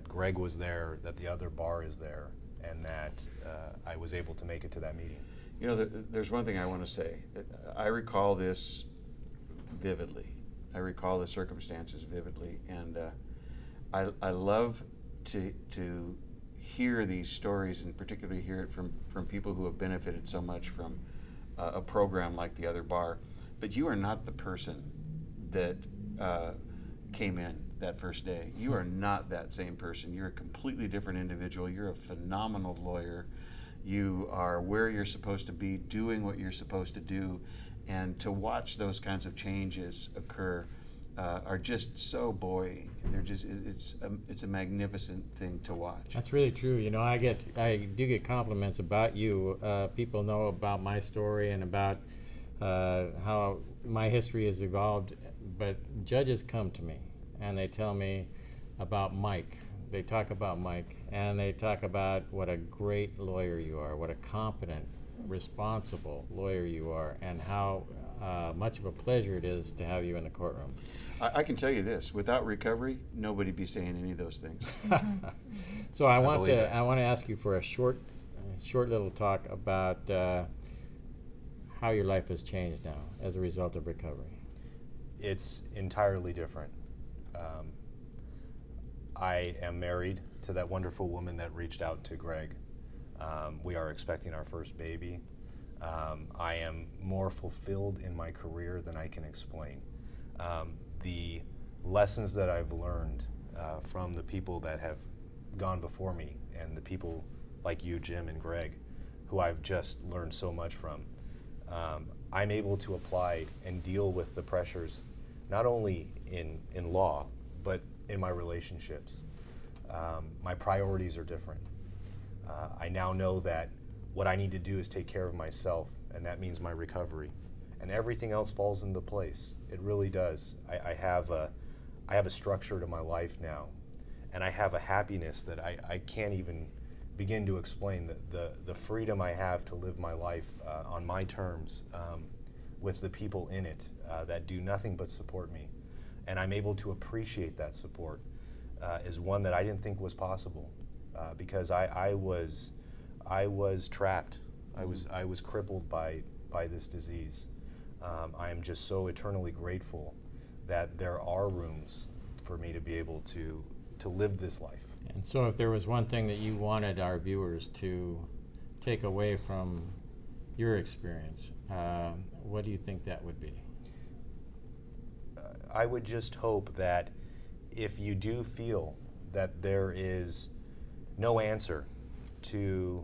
Greg was there, that the other bar is there, and that I was able to make it to that meeting. There's one thing I want to say. I recall this vividly. I recall the circumstances vividly, and I love to hear these stories, and particularly hear it from people who have benefited so much from a program like the Other Bar. But you are not the person that came in that first day. You are not that same person. You're a completely different individual. You're a phenomenal lawyer. You are where you're supposed to be, doing what you're supposed to do, and to watch those kinds of changes occur are just so buoying. They're just it's a magnificent thing to watch. That's really true. You know, I do get compliments about you. People know about my story and about how my history has evolved, but judges come to me and they tell me about Mike. They talk about Mike, and they talk about what a great lawyer you are, what a competent, responsible lawyer you are, and how much of a pleasure it is to have you in the courtroom. I can tell you this: without recovery, nobody'd be saying any of those things. So I want believe it. to ask you for a short little talk about how your life has changed now as a result of recovery. It's entirely different. I am married to that wonderful woman that reached out to Greg. We are expecting our first baby. I am more fulfilled in my career than I can explain. The lessons that I've learned from the people that have gone before me, and the people like you, Jim, and Greg, who I've just learned so much from, I'm able to apply and deal with the pressures, not only in law, but in my relationships. My priorities are different. I now know that what I need to do is take care of myself, and that means my recovery. And everything else falls into place. It really does. I have a structure to my life now, and I have a happiness that I can't even begin to explain. The freedom I have to live my life on my terms, with the people in it that do nothing but support me. And I'm able to appreciate that support is one that I didn't think was possible, because I was trapped. I was crippled by this disease. I am just so eternally grateful that there are rooms for me to be able to live this life. And so if there was one thing that you wanted our viewers to take away from your experience, what do you think that would be? I would just hope that if you do feel that there is no answer to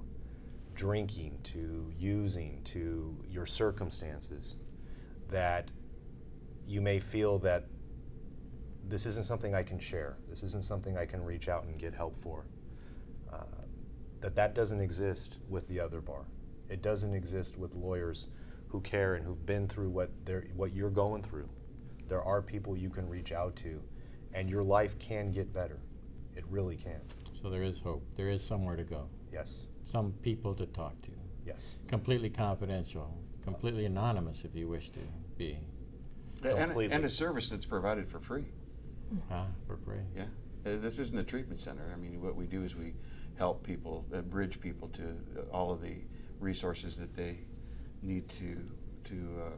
drinking, to using, to your circumstances, that you may feel that this isn't something I can share, this isn't something I can reach out and get help for, that doesn't exist with the Other Bar. It doesn't exist with lawyers who care and who've been through what you're going through. There are people you can reach out to, and your life can get better. It really can. So there is hope. There is somewhere to go. Yes. Some people to talk to. Yes. Completely confidential, completely anonymous if you wish to be. Completely. And a service that's provided for free. For free. Yeah. This isn't a treatment center. I mean, what we do is we help people, bridge people to all of the resources that they need to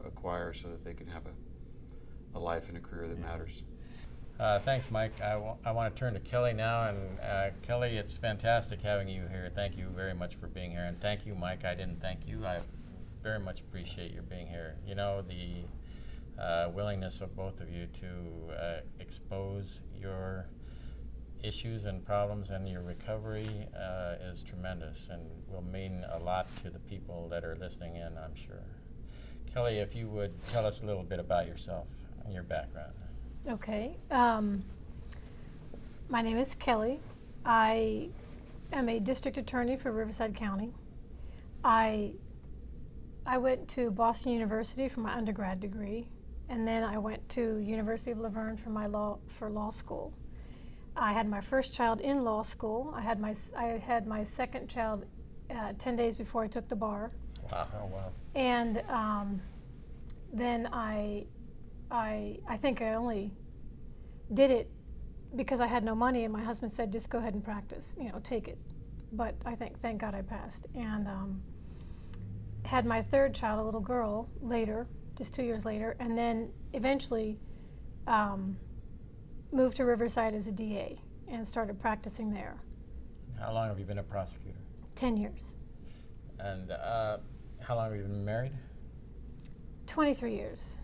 acquire so that they can have a life and a career that matters. Thanks, Mike. I want to turn to Kelly now. And Kelly, it's fantastic having you here. Thank you very much for being here. And thank you, Mike. I didn't thank you. I very much appreciate your being here. You know, the willingness of both of you to expose your issues and problems and your recovery is tremendous and will mean a lot to the people that are listening in, I'm sure. Kelly, if you would tell us a little bit about yourself and your background. Okay. My name is Kelly. I am a district attorney for Riverside County. I went to Boston University for my undergrad degree, and then I went to University of Laverne for law school. I had my first child in law school. I had my second child 10 days before I took the bar. Wow. Oh, wow. And then I think I only did it because I had no money, and my husband said, just go ahead and practice, take it. But thank God I passed. And had my third child, a little girl, later, just 2 years later, and then eventually moved to Riverside as a DA and started practicing there. How long have you been a prosecutor? 10 years. And how long have you been married? 23 years.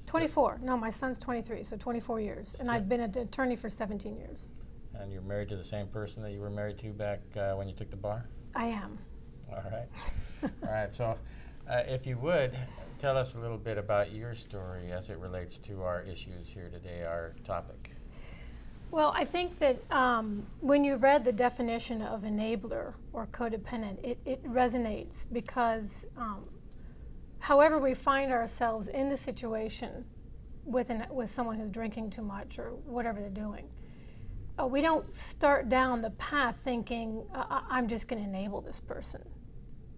24. No, my son's 23, so 24 years. And I've been an attorney for 17 years. And you're married to the same person that you were married to back when you took the bar? I am. All right. All right. So if you would, tell us a little bit about your story as it relates to our issues here today, our topic. Well, I think that when you read the definition of enabler or codependent, it resonates because however we find ourselves in the situation with someone who's drinking too much or whatever they're doing, we don't start down the path thinking, I'm just going to enable this person.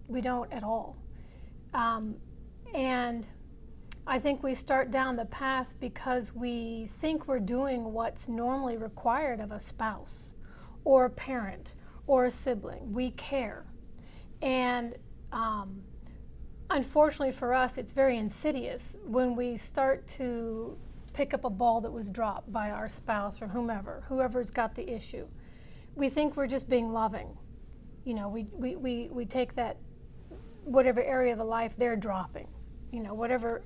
We don't at all. And I think we start down the path because we think we're doing what's normally required of a spouse or a parent or a sibling. We care. And unfortunately for us, it's very insidious when we start to pick up a ball that was dropped by our spouse or whoever's got the issue. We think we're just being loving. You know, we take that, whatever area of the life they're dropping. You know, whatever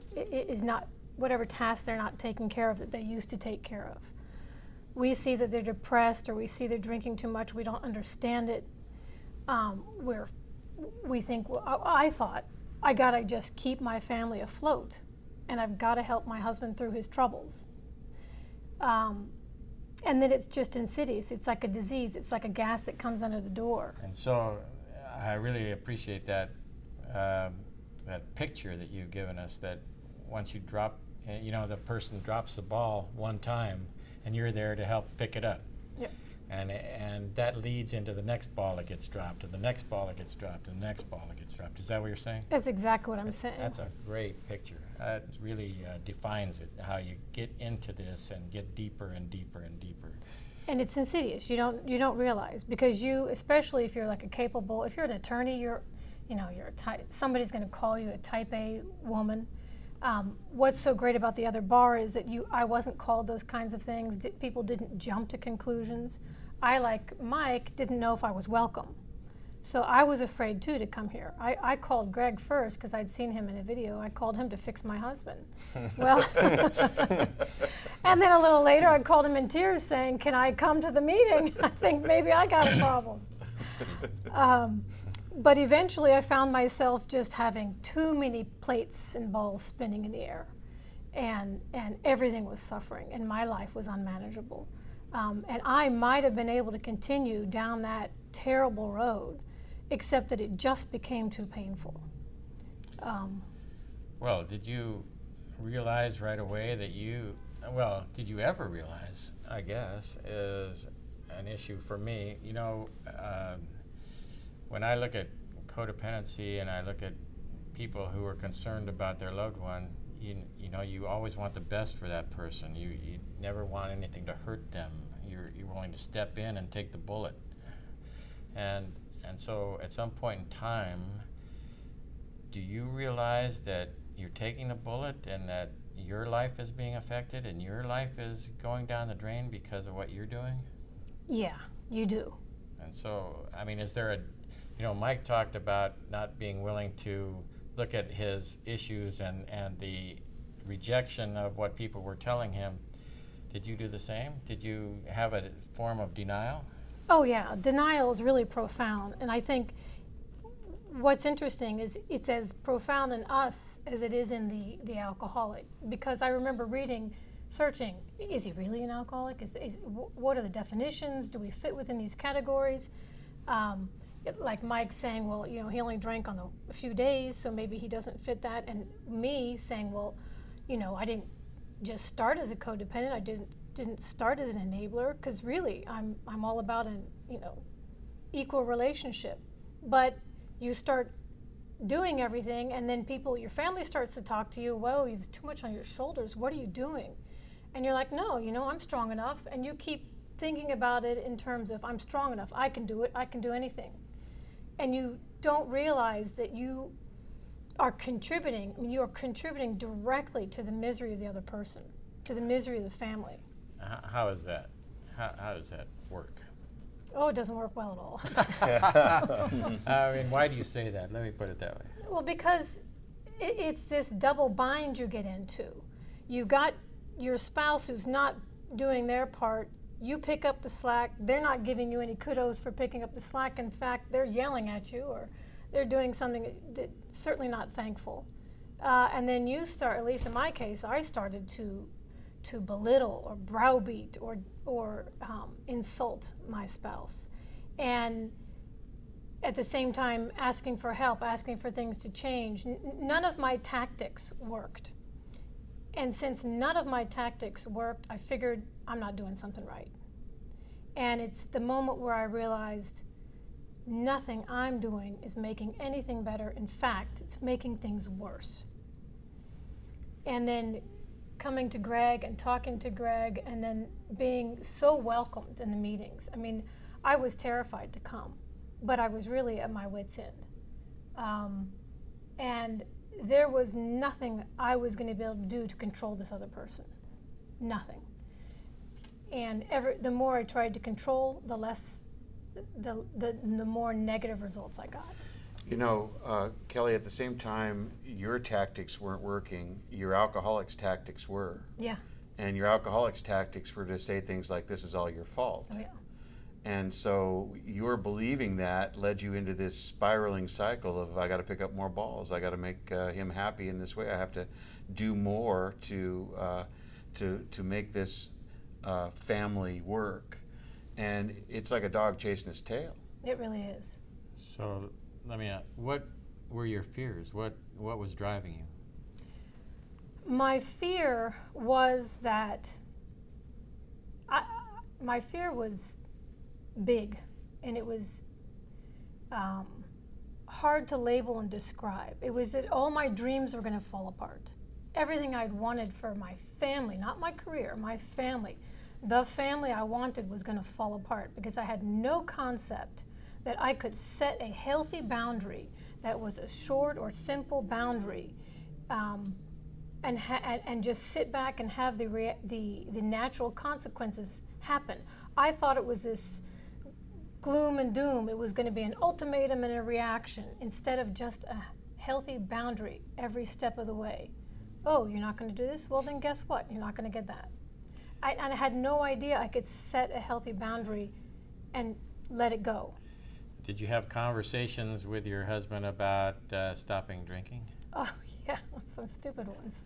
task they're not taking care of that they used to take care of. We see that they're depressed or we see they're drinking too much, we don't understand it. We think, well, I thought, I gotta just keep my family afloat and I've gotta help my husband through his troubles. And then it's just insidious, it's like a disease, it's like a gas that comes under the door. And so I really appreciate that that picture that you've given us, that once you drop, the person drops the ball one time and you're there to help pick it up. Yep. And that leads into the next ball that gets dropped, and the next ball that gets dropped, and the next ball that gets dropped. Is that what you're saying? That's exactly what I'm saying. That's a great picture. That really defines it, how you get into this and get deeper and deeper and deeper. And it's insidious. You don't realize, because especially if you're like if you're an attorney, somebody's going to call you a type A woman. What's so great about the other bar is that I wasn't called those kinds of things. People didn't jump to conclusions. I, like Mike, didn't know if I was welcome. So I was afraid too to come here. I called Greg first because I'd seen him in a video. I called him to fix my husband. Well, and then a little later I called him in tears saying, can I come to the meeting? I think maybe I got a problem. But eventually I found myself just having too many plates and balls spinning in the air. And everything was suffering, and my life was unmanageable. And I might have been able to continue down that terrible road, except that it just became too painful. Well, did you realize right away that did you ever realize, I guess, is an issue for me? When I look at codependency and I look at people who are concerned about their loved one, you always want the best for that person. You never want anything to hurt them. You're willing to step in and take the bullet. And so at some point in time, do you realize that you're taking the bullet and that your life is being affected and your life is going down the drain because of what you're doing? Yeah, you do. And so, is there Mike talked about not being willing to look at his issues and the rejection of what people were telling him. Did you do the same? Did you have a form of denial? Oh yeah, denial is really profound. And I think what's interesting is it's as profound in us as it is in the alcoholic. Because I remember searching, is he really an alcoholic? What are the definitions? Do we fit within these categories? Like Mike saying, well, he only drank on a few days, so maybe he doesn't fit that. And me saying, well, I didn't just start as a codependent. I didn't start as an enabler, because really I'm all about an equal relationship. But you start doing everything, and then your family starts to talk to you. Whoa, you've too much on your shoulders. What are you doing? And you're like, no, I'm strong enough. And you keep thinking about it in terms of, I'm strong enough. I can do it. I can do anything. And you don't realize that you are contributing. You are contributing directly to the misery of the other person, to the misery of the family. How is that? How does that work? Oh, it doesn't work well at all. I mean, why do you say that? Let me put it that way. Well, because it's this double bind you get into. You've got your spouse who's not doing their part. You pick up the slack. They're not giving you any kudos for picking up the slack. In fact, they're yelling at you, or they're doing something that's certainly not thankful. And then you start, at least in my case, I started to belittle or browbeat or insult my spouse. And at the same time asking for help, asking for things to change. None of my tactics worked. And since none of my tactics worked, I figured I'm not doing something right. And it's the moment where I realized nothing I'm doing is making anything better. In fact, it's making things worse. And then coming to Greg and talking to Greg and then being so welcomed in the meetings. I mean, I was terrified to come, but I was really at my wit's end. And there was nothing that I was going to be able to do to control this other person. Nothing. And the more I tried to control, the more negative results I got. You know, Kelly, at the same time, your tactics weren't working, your alcoholics' tactics were. Yeah. And your alcoholics' tactics were to say things like, this is all your fault. Oh, yeah. And so your believing that led you into this spiraling cycle of, I got to pick up more balls. I got to make him happy in this way. I have to do more to make this family work. And it's like a dog chasing its tail. It really is. So let me ask, what were your fears? What was driving you? My fear was that my fear was big, and it was hard to label and describe. It was that all my dreams were going to fall apart. Everything I'd wanted for my family, not my career, my family, the family I wanted was going to fall apart because I had no concept that I could set a healthy boundary that was a short or simple boundary, and just sit back and have the natural consequences happen. I thought it was this gloom and doom. It was going to be an ultimatum and a reaction instead of just a healthy boundary every step of the way. Oh, you're not going to do this? Well, then guess what? You're not going to get that. I had no idea I could set a healthy boundary and let it go. Did you have conversations with your husband about stopping drinking? Oh, yeah, some stupid ones.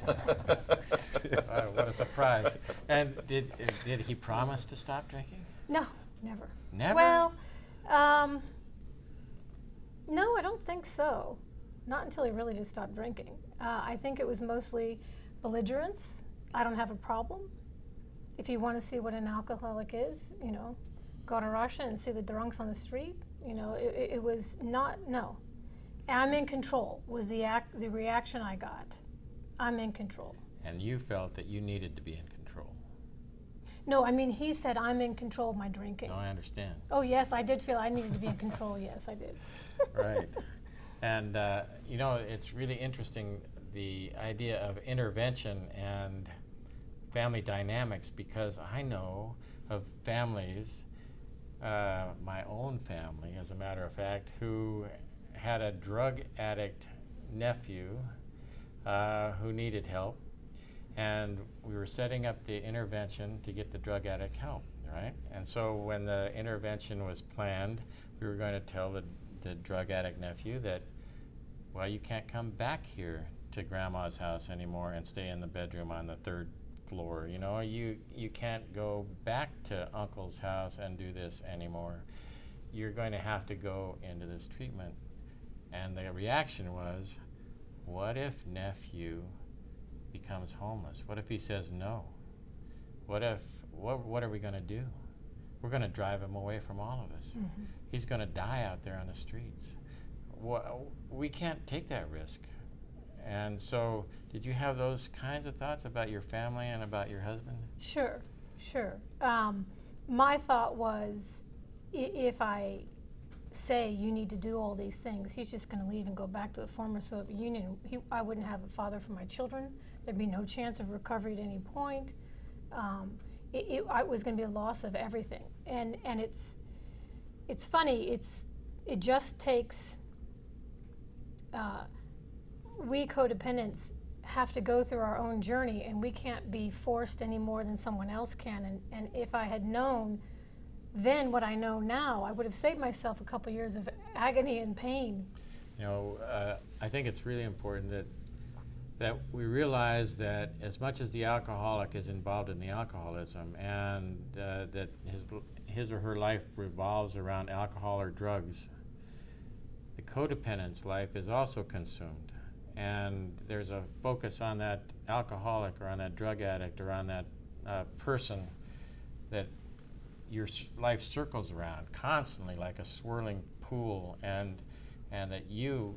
What a surprise. And did he promise to stop drinking? No, never. Never? Well, no, I don't think so. Not until he really just stopped drinking. I think it was mostly belligerence. I don't have a problem. If you want to see what an alcoholic is, go to Russia and see the drunks on the street. It was not, no. I'm in control was the reaction I got. I'm in control. And you felt that you needed to be in control. No, I mean, he said I'm in control of my drinking. No, I understand. Oh, yes, I did feel I needed to be in control. Yes, I did. Right. And, it's really interesting, the idea of intervention and family dynamics, because I know of families, my own family, as a matter of fact, who had a drug addict nephew who needed help, and we were setting up the intervention to get the drug addict help, right? And so when the intervention was planned, we were going to tell the drug addict nephew that, well, you can't come back here to grandma's house anymore and stay in the bedroom on the third floor. You can't go back to uncle's house and do this anymore. You're going to have to go into this treatment. And the reaction was, what if nephew becomes homeless? What if he says no? What are we going to do? We're going to drive him away from all of us. Mm-hmm. He's going to die out there on the streets. We can't take that risk. And so, did you have those kinds of thoughts about your family and about your husband? Sure. My thought was, if I say you need to do all these things, he's just going to leave and go back to the former Soviet Union. I wouldn't have a father for my children. There'd be no chance of recovery at any point. it was going to be a loss of everything. And it's funny. It just takes. We codependents have to go through our own journey, and we can't be forced any more than someone else can. And if I had known then what I know now, I would have saved myself a couple years of agony and pain. You know, I think it's really important that we realize that as much as the alcoholic is involved in the alcoholism, and that his or her life revolves around alcohol or drugs, the codependent's life is also consumed. And there's a focus on that alcoholic or on that drug addict or on that person that your life circles around constantly like a swirling pool, and that you,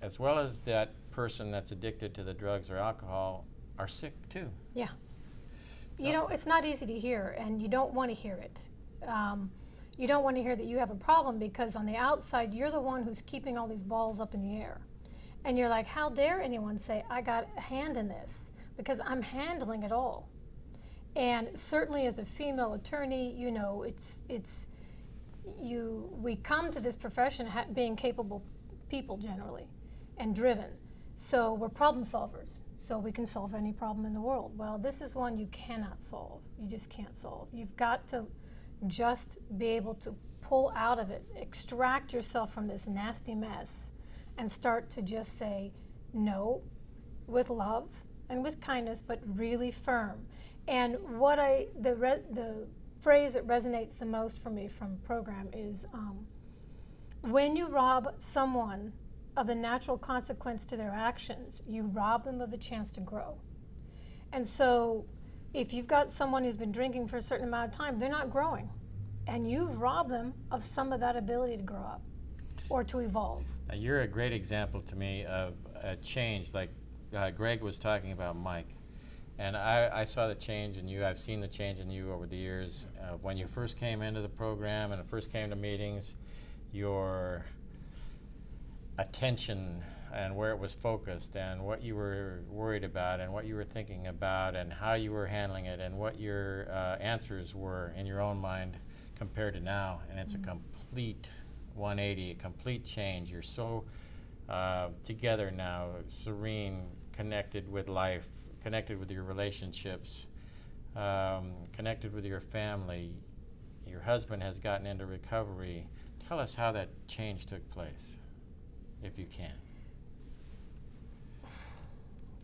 as well as that person that's addicted to the drugs or alcohol, are sick too. Yeah. You know, it's not easy to hear, and you don't want to hear it. You don't want to hear that you have a problem, because on the outside, you're the one who's keeping all these balls up in the air. And you're like, how dare anyone say, I got a hand in this, because I'm handling it all. And certainly as a female attorney, you know, we come to this profession being capable people generally, and driven. So we're problem solvers. So we can solve any problem in the world. Well, this is one you cannot solve. You just can't solve. You've got to just be able to pull out of it, extract yourself from this nasty mess, and start to just say no with love and with kindness, but really firm. And what the phrase that resonates the most for me from program is when you rob someone of the natural consequence to their actions, you rob them of a chance to grow. And so if you've got someone who's been drinking for a certain amount of time, they're not growing. And you've robbed them of some of that ability to grow up or to evolve. Now, you're a great example to me of a change, like Greg was talking about Mike. And I saw the change in you. I've seen the change in you over the years. When you first came into the program and first came to meetings, your attention and where it was focused and what you were worried about and what you were thinking about and how you were handling it and what your answers were in your own mind compared to now. And it's a complete 180, a complete change. You're so together now, serene, connected with life, connected with your relationships, connected with your family. Your husband has gotten into recovery. Tell us how that change took place, if you can.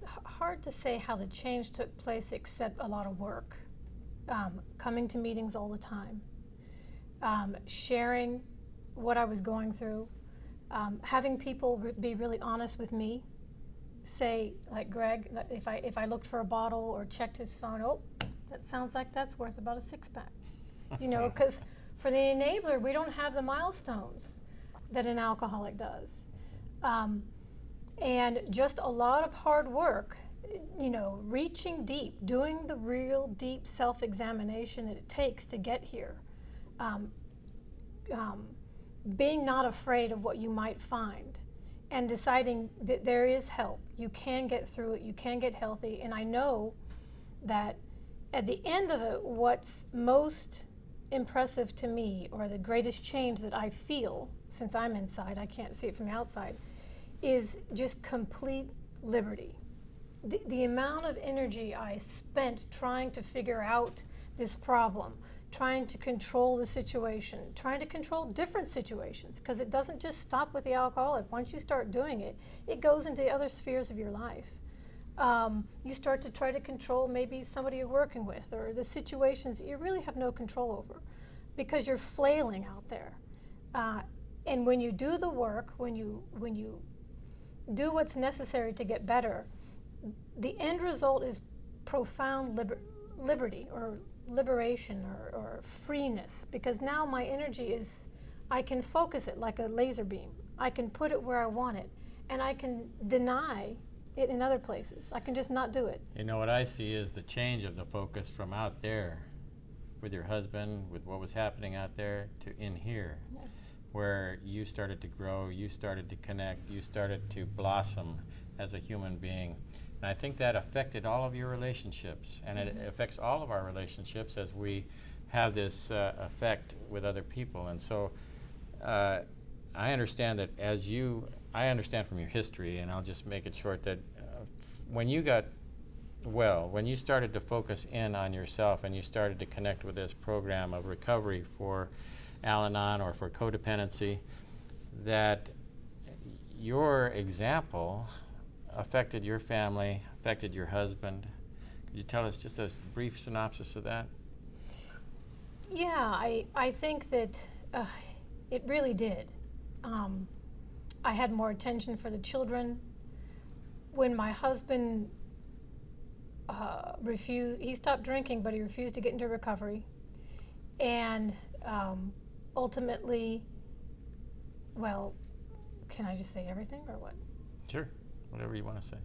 Hard to say how the change took place, except a lot of work. Coming to meetings all the time, sharing what I was going through, having people be really honest with me. Say, like Greg, if I looked for a bottle or checked his phone, oh, that sounds like that's worth about a six-pack. You know, because for the enabler, we don't have the milestones that an alcoholic does. And just a lot of hard work, you know, reaching deep, doing the real deep self-examination that it takes to get here. Being not afraid of what you might find, and deciding that there is help. You can get through it, you can get healthy, and I know that at the end of it, what's most impressive to me, or the greatest change that I feel, since I'm inside, I can't see it from the outside, is just complete liberty. The amount of energy I spent trying to figure out this problem, trying to control the situation, trying to control different situations, because it doesn't just stop with the alcoholic. Once you start doing it, it goes into other spheres of your life. You start to try to control maybe somebody you're working with, or the situations that you really have no control over, because you're flailing out there. And when you do the work, when you do what's necessary to get better, the end result is profound liberty, or liberation, or freeness, because now my energy is, I can focus it like a laser beam. I can put it where I want it, and I can deny it in other places. I can just not do it. You know, what I see is the change of the focus from out there with your husband, with what was happening out there, to in here, where you started to grow, you started to connect, you started to blossom as a human being. And I think that affected all of your relationships, and it affects all of our relationships as we have this effect with other people. And so I understand that I understand from your history, and I'll just make it short, that when you got well, when you started to focus in on yourself and you started to connect with this program of recovery for Al-Anon or for codependency, that your example affected your family, affected your husband. Could you tell us just a brief synopsis of that? Yeah, I think that it really did. I had more attention for the children. When my husband he stopped drinking, but he refused to get into recovery. And ultimately, well, can I just say everything or what? Sure, whatever you want to say.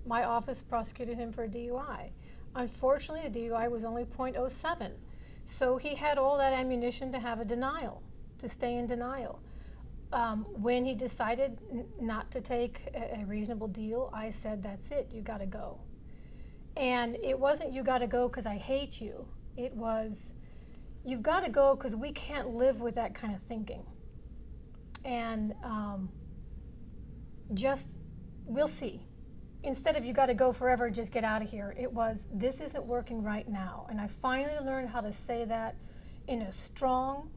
My office prosecuted him for a DUI. Unfortunately, the DUI was only .07. So he had all that ammunition to have a denial, to stay in denial. When he decided not to take a reasonable deal, I said, that's it, you gotta go. And it wasn't you gotta go because I hate you. It was, you've gotta go because we can't live with that kind of thinking. And we'll see. Instead of you gotta go forever, just get out of here, it was, this isn't working right now. And I finally learned how to say that in a strong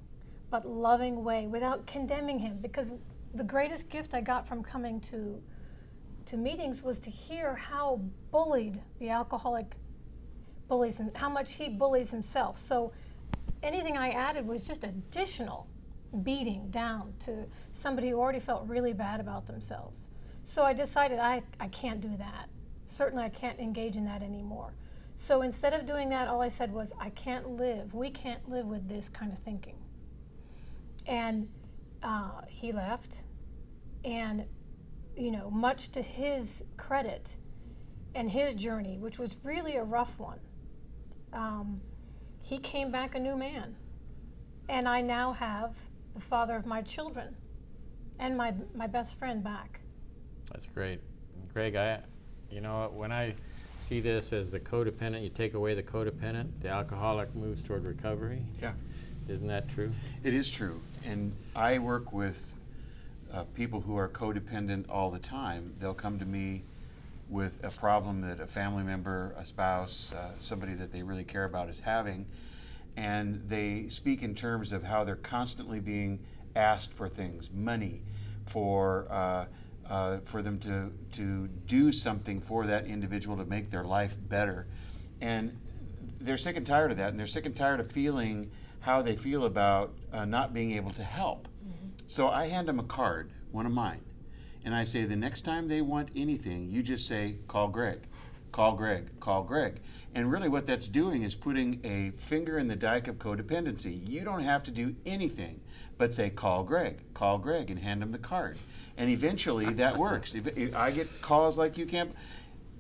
but loving way without condemning him, because the greatest gift I got from coming to meetings was to hear how bullied the alcoholic bullies him, how much he bullies himself. So anything I added was just additional beating down to somebody who already felt really bad about themselves. So I decided I can't do that. Certainly I can't engage in that anymore. So instead of doing that, all I said was, we can't live with this kind of thinking. And he left, and much to his credit and his journey, which was really a rough one, he came back a new man. And I now have the father of my children and my best friend back. That's great. Greg, when I see this as the codependent, you take away the codependent, the alcoholic moves toward recovery. Yeah. Isn't that true? It is true. And I work with people who are codependent all the time. They'll come to me with a problem that a family member, a spouse, somebody that they really care about is having, and they speak in terms of how they're constantly being asked for things, money, for them to do something for that individual to make their life better. And they're sick and tired of that, and they're sick and tired of feeling how they feel about not being able to help. Mm-hmm. So I hand them a card, one of mine, and I say, the next time they want anything, you just say, call Greg, call Greg, call Greg. And really what that's doing is putting a finger in the dike of codependency. You don't have to do anything but say, call Greg, and hand them the card. And eventually that works. If I get calls like you can't,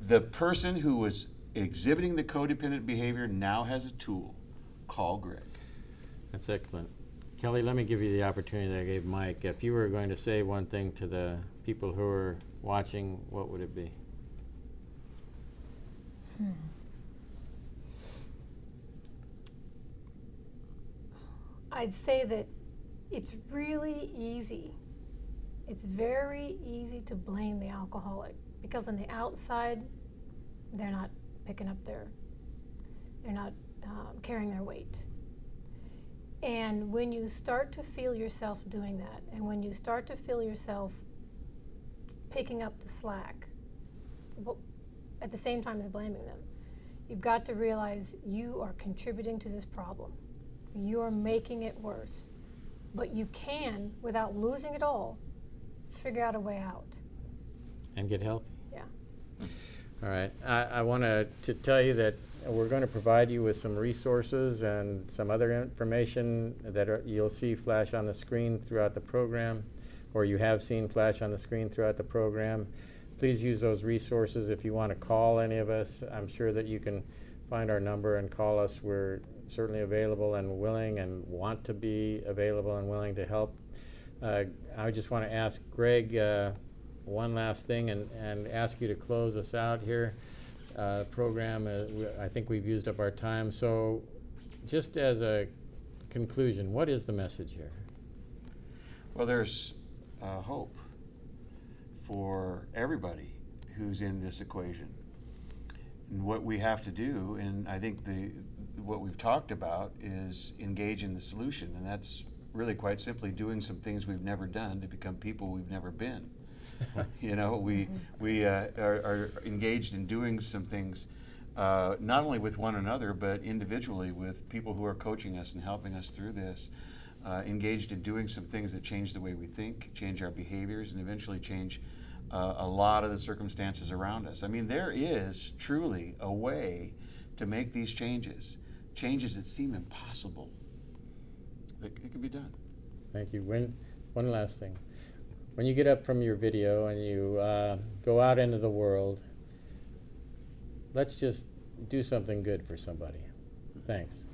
the person who was exhibiting the codependent behavior now has a tool. Call Greg. That's excellent. Kelly, let me give you the opportunity that I gave Mike. If you were going to say one thing to the people who are watching, what would it be? I'd say that it's really easy. It's very easy to blame the alcoholic, because on the outside, they're not picking up they're not carrying their weight. And when you start to feel yourself doing that, and when you start to feel yourself picking up the slack, at the same time as blaming them, you've got to realize you are contributing to this problem. You're making it worse. But you can, without losing it all, figure out a way out. And get healthy. Yeah. All right. I want to tell you that we're going to provide you with some resources and some other information that you'll see flash on the screen throughout the program, or you have seen flash on the screen throughout the program. Please use those resources. If you want to call any of us, I'm sure that you can find our number and call us. We're certainly available and willing and want to be available and willing to help. I just want to ask Greg, one last thing and ask you to close us out here. Program, I think we've used up our time. So just as a conclusion, what is the message here? Well, there's hope for everybody who's in this equation. And what we have to do, and I think what we've talked about, is engage in the solution. And that's really quite simply doing some things we've never done to become people we've never been. You know, we are engaged in doing some things, not only with one another, but individually with people who are coaching us and helping us through this. Engaged in doing some things that change the way we think, change our behaviors, and eventually change a lot of the circumstances around us. I mean, there is truly a way to make these changes that seem impossible. It can be done. Thank you. One last thing. When you get up from your video and you go out into the world, let's just do something good for somebody. Thanks.